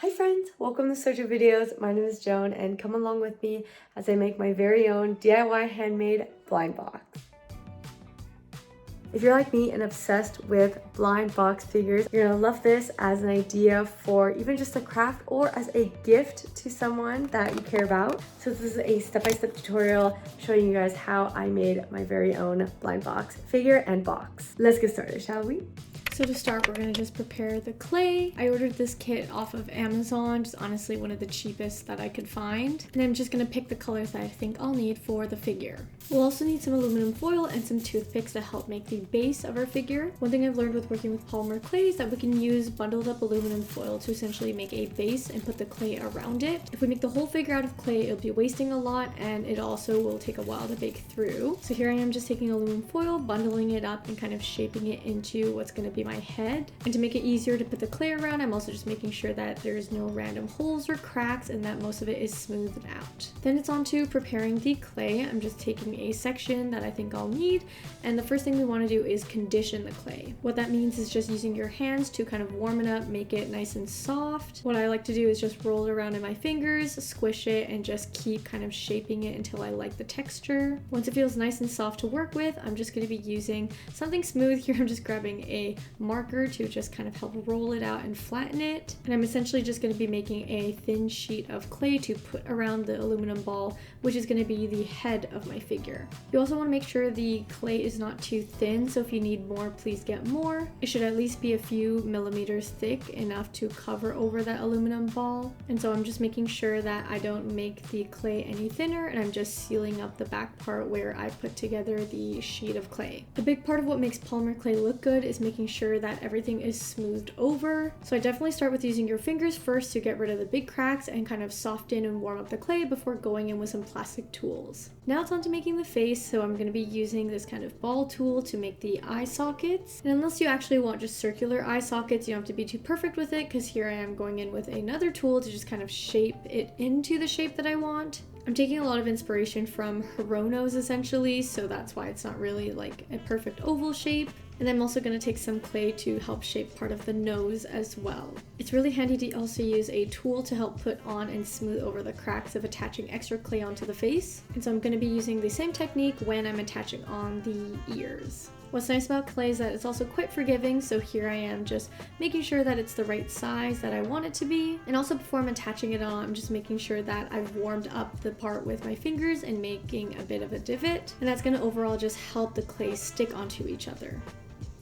Hi friends, welcome to Social Videos. My name is Joan and come along with me as I make my very own DIY handmade blind box. If you're like me and obsessed with blind box figures, you're gonna love this as an idea for even just a craft or as a gift to someone that you care about. So this is a step-by-step tutorial showing you guys how I made my very own blind box figure and box. Let's get started, shall we? So to start, we're gonna just prepare the clay. I ordered this kit off of Amazon, just honestly one of the cheapest that I could find. And I'm just gonna pick the colors that I think I'll need for the figure. We'll also need some aluminum foil and some toothpicks to help make the base of our figure. One thing I've learned with working with polymer clay is that we can use bundled up aluminum foil to essentially make a base and put the clay around it. If we make the whole figure out of clay, it'll be wasting a lot and it also will take a while to bake through. So here I am just taking aluminum foil, bundling it up and kind of shaping it into what's gonna be my head. And to make it easier to put the clay around, I'm also just making sure that there's no random holes or cracks and that most of it is smoothed out. Then it's on to preparing the clay. I'm just taking a section that I think I'll need, and the first thing we want to do is condition the clay. What that means is just using your hands to kind of warm it up, make it nice and soft. What I like to do is just roll it around in my fingers, squish it, and just keep kind of shaping it until I like the texture. Once it feels nice and soft to work with, I'm just going to be using something smooth here. I'm just grabbing a marker to just kind of help roll it out and flatten it. And I'm essentially just going to be making a thin sheet of clay to put around the aluminum ball, which is going to be the head of my figure. You also want to make sure the clay is not too thin, so if you need more, please get more. It should at least be a few millimeters thick, enough to cover over that aluminum ball. And so I'm just making sure that I don't make the clay any thinner, and I'm just sealing up the back part where I put together the sheet of clay. A big part of what makes polymer clay look good is making sure that everything is smoothed over. So I definitely start with using your fingers first to get rid of the big cracks and kind of soften and warm up the clay before going in with some plastic tools. Now it's on to making the face, so I'm going to be using this kind of ball tool to make the eye sockets. And unless you actually want just circular eye sockets, you don't have to be too perfect with it, because here I am going in with another tool to just kind of shape it into the shape that I want. I'm taking a lot of inspiration from hironos essentially, so that's why it's not really like a perfect oval shape. And I'm also going to take some clay to help shape part of the nose as well. It's really handy to also use a tool to help put on and smooth over the cracks of attaching extra clay onto the face. And so I'm going to be using the same technique when I'm attaching on the ears. What's nice about clay is that it's also quite forgiving, so here I am just making sure that it's the right size that I want it to be. And also before I'm attaching it on, I'm just making sure that I've warmed up the part with my fingers and making a bit of a divot. And that's going to overall just help the clay stick onto each other.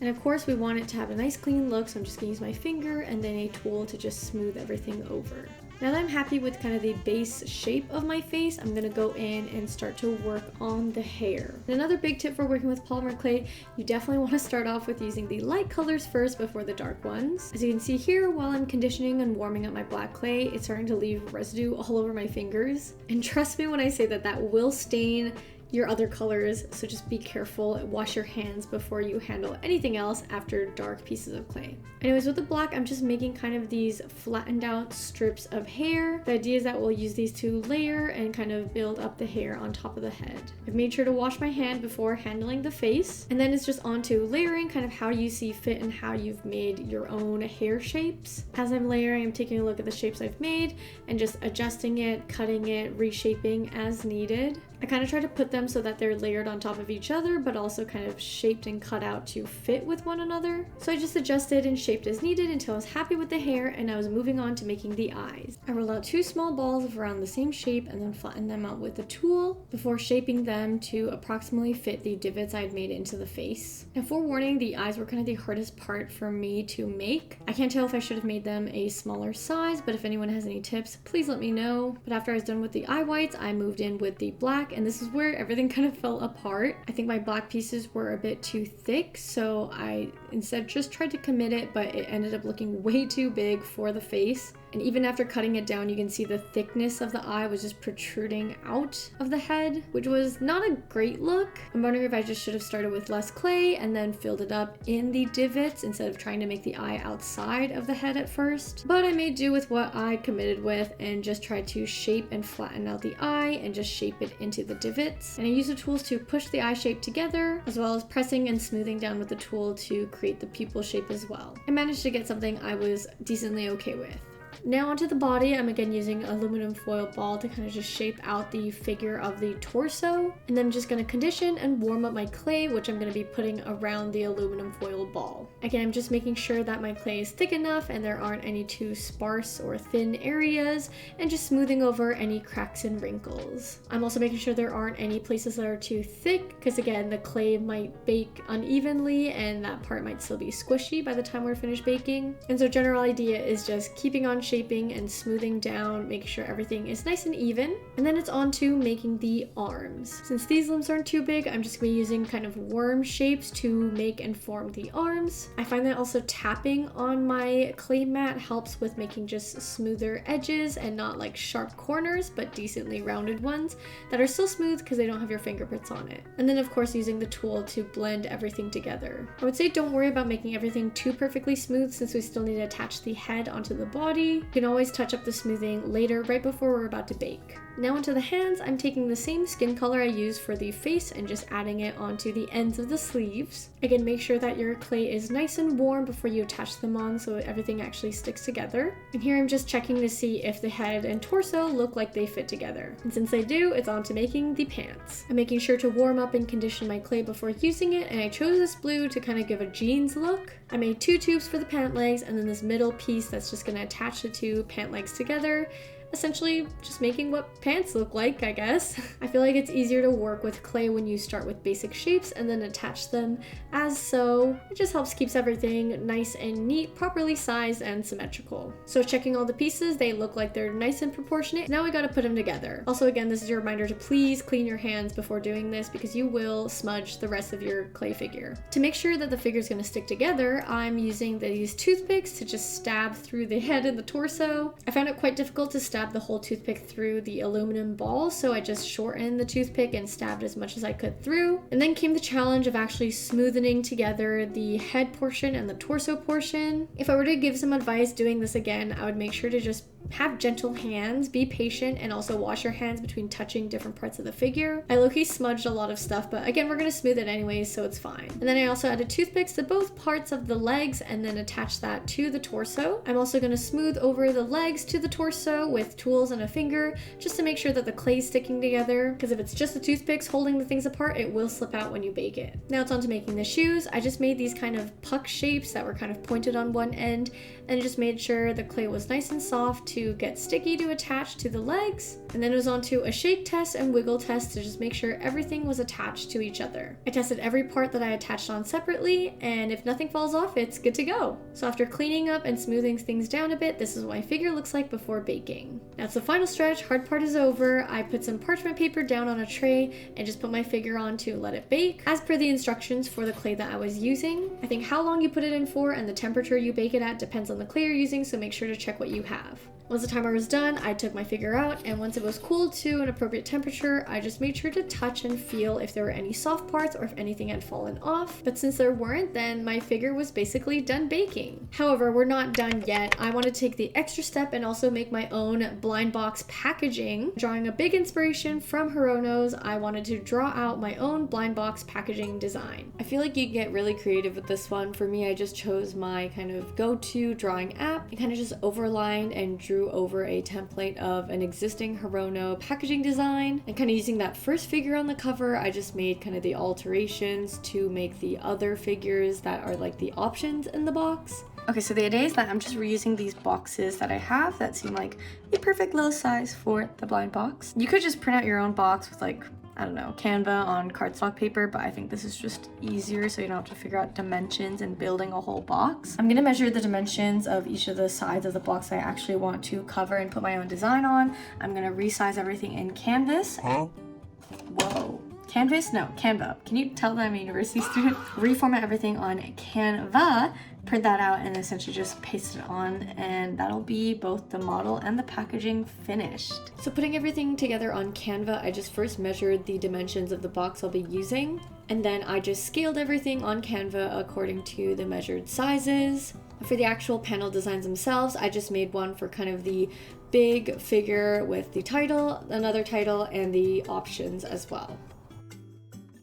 And of course we want it to have a nice clean look, so I'm just going to use my finger and then a tool to just smooth everything over. Now that I'm happy with kind of the base shape of my face, I'm going to go in and start to work on the hair. And another big tip for working with polymer clay, you definitely want to start off with using the light colors first before the dark ones. As you can see here, while I'm conditioning and warming up my black clay, it's starting to leave residue all over my fingers. And trust me when I say that that will stain your other colors, so just be careful. Wash your hands before you handle anything else after dark pieces of clay. Anyways, with the black, I'm just making kind of these flattened out strips of hair. The idea is that we'll use these to layer and kind of build up the hair on top of the head. I've made sure to wash my hand before handling the face, and then it's just on to layering kind of how you see fit and how you've made your own hair shapes. As I'm layering, I'm taking a look at the shapes I've made and just adjusting it, cutting it, reshaping as needed. I kind of try to put them so that they're layered on top of each other, but also kind of shaped and cut out to fit with one another. So I just adjusted and shaped as needed until I was happy with the hair, and I was moving on to making the eyes. I rolled out 2 small balls of around the same shape and then flattened them out with a tool before shaping them to approximately fit the divots I had made into the face. And forewarning, the eyes were kind of the hardest part for me to make. I can't tell if I should have made them a smaller size, but if anyone has any tips, please let me know. But after I was done with the eye whites, I moved in with the black, and this is where everything kind of fell apart. I think my black pieces were a bit too thick, so I instead just tried to commit it, but it ended up looking way too big for the face. And even after cutting it down, you can see the thickness of the eye was just protruding out of the head, which was not a great look. I'm wondering if I just should have started with less clay and then filled it up in the divots instead of trying to make the eye outside of the head at first. But I made do with what I committed with and just tried to shape and flatten out the eye and just shape it into the divots. And I used the tools to push the eye shape together, as well as pressing and smoothing down with the tool to create the pupil shape as well. I managed to get something I was decently okay with. Now onto the body, I'm again using aluminum foil ball to kind of just shape out the figure of the torso. And then I'm just going to condition and warm up my clay, which I'm going to be putting around the aluminum foil ball. Again, I'm just making sure that my clay is thick enough and there aren't any too sparse or thin areas, and just smoothing over any cracks and wrinkles. I'm also making sure there aren't any places that are too thick, because again, the clay might bake unevenly and that part might still be squishy by the time we're finished baking. And so general idea is just keeping on shaping and smoothing down, making sure everything is nice and even. And then it's on to making the arms. Since these limbs aren't too big, I'm just going to be using kind of worm shapes to make and form the arms. I find that also tapping on my clay mat helps with making just smoother edges and not like sharp corners, but decently rounded ones that are still smooth because they don't have your fingerprints on it. And then of course using the tool to blend everything together. I would say don't worry about making everything too perfectly smooth, since we still need to attach the head onto the body. You can always touch up the smoothing later, right before we're about to bake. Now onto the hands, I'm taking the same skin color I used for the face and just adding it onto the ends of the sleeves. Again, make sure that your clay is nice and warm before you attach them on so everything actually sticks together. And here I'm just checking to see if the head and torso look like they fit together. And since they do, it's on to making the pants. I'm making sure to warm up and condition my clay before using it, and I chose this blue to kind of give a jeans look. I made 2 tubes for the pant legs and then this middle piece that's just going to attach the 2 pant legs together. Essentially just making what pants look like, I guess. I feel like it's easier to work with clay when you start with basic shapes and then attach them as so. It just helps keeps everything nice and neat, properly sized and symmetrical. So checking all the pieces, they look like they're nice and proportionate. Now we gotta put them together. Also again, this is your reminder to please clean your hands before doing this because you will smudge the rest of your clay figure. To make sure that the figure is gonna stick together, I'm using these toothpicks to just stab through the head and the torso. I found it quite difficult to stab the whole toothpick through the aluminum ball, so I just shortened the toothpick and stabbed as much as I could through. And then came the challenge of actually smoothing together the head portion and the torso portion. If I were to give some advice doing this again, I would make sure to just have gentle hands, be patient, and also wash your hands between touching different parts of the figure. I low-key smudged a lot of stuff, but again, we're gonna smooth it anyways, so it's fine. And then I also added toothpicks to both parts of the legs and then attach that to the torso. I'm also gonna smooth over the legs to the torso with tools and a finger, just to make sure that the clay's sticking together, because if it's just the toothpicks holding the things apart, it will slip out when you bake it. Now it's on to making the shoes. I just made these kind of puck shapes that were kind of pointed on one end, and just made sure the clay was nice and soft to get sticky to attach to the legs. And then it was on to a shake test and wiggle test to just make sure everything was attached to each other. I tested every part that I attached on separately, and if nothing falls off, it's good to go. So after cleaning up and smoothing things down a bit, this is what my figure looks like before baking. Now it's the final stretch, hard part is over. I put some parchment paper down on a tray and just put my figure on to let it bake, as per the instructions for the clay that I was using. I think how long you put it in for and the temperature you bake it at depends on the clay you're using, so make sure to check what you have. Once the timer was done, I took my figure out, and once it was cooled to an appropriate temperature, I just made sure to touch and feel if there were any soft parts or if anything had fallen off. But since there weren't, then my figure was basically done baking. However, we're not done yet. I want to take the extra step and also make my own blind box packaging. Drawing a big inspiration from Hirono's, I wanted to draw out my own blind box packaging design. I feel like you can get really creative with this one. For me, I just chose my kind of go-to drawing app and kind of just overlined and drew over a template of an existing Hirono packaging design, and kind of using that first figure on the cover, I just made kind of the alterations to make the other figures that are like the options in the box. Okay, so the idea is that I'm just reusing these boxes that I have that seem like the perfect little size for the blind box. You could just print out your own box with like, I don't know, Canva on cardstock paper, but I think this is just easier so you don't have to figure out dimensions and building a whole box. I'm gonna measure the dimensions of each of the sides of the box I actually want to cover and put my own design on. I'm gonna resize everything in Canvas. Whoa. Canvas? No, Canva. Can you tell that I'm a university student? Reformat everything on Canva, print that out, and essentially just paste it on, and that'll be both the model and the packaging finished. So putting everything together on Canva, I just first measured the dimensions of the box I'll be using, and then I just scaled everything on Canva according to the measured sizes. For the actual panel designs themselves, I just made one for kind of the big figure with the title, another title, and the options as well.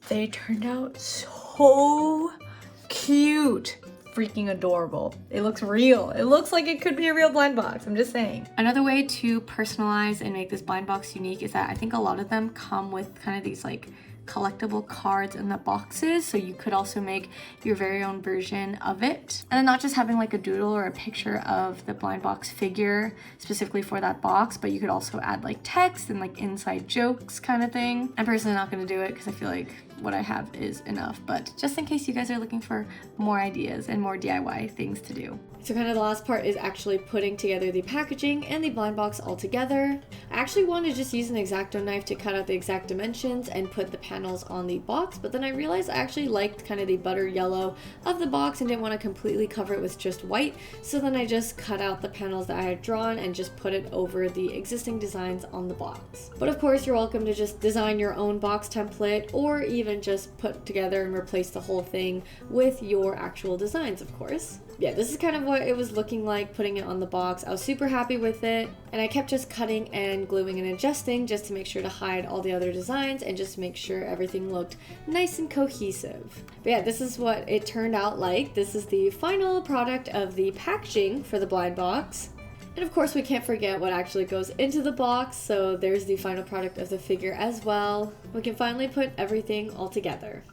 They turned out so cute. freaking adorable. It looks real. It looks like it could be a real blind box. I'm just saying. Another way to personalize and make this blind box unique is that I think a lot of them come with kind of these like collectible cards in the boxes, so you could also make your very own version of it. And then not just having like a doodle or a picture of the blind box figure specifically for that box, but you could also add like text and like inside jokes kind of thing. I'm personally not going to do it because I feel like what I have is enough, but just in case you guys are looking for more ideas and more DIY things to do. So kind of the last part is actually putting together the packaging and the blind box all together. I actually wanted to just use an X-Acto knife to cut out the exact dimensions and put the panels on the box, but then I realized I actually liked kind of the butter yellow of the box and didn't want to completely cover it with just white, so then I just cut out the panels that I had drawn and just put it over the existing designs on the box. But of course, you're welcome to just design your own box template or even just put together and replace the whole thing with your actual designs, of course. Yeah, this is kind of what it was looking like putting it on the box. I was super happy with it, and I kept just cutting and gluing and adjusting just to make sure to hide all the other designs and just make sure everything looked nice and cohesive. But yeah, this is what it turned out like. This is the final product of the packaging for the blind box. And of course, we can't forget what actually goes into the box, so there's the final product of the figure as well. We can finally put everything all together.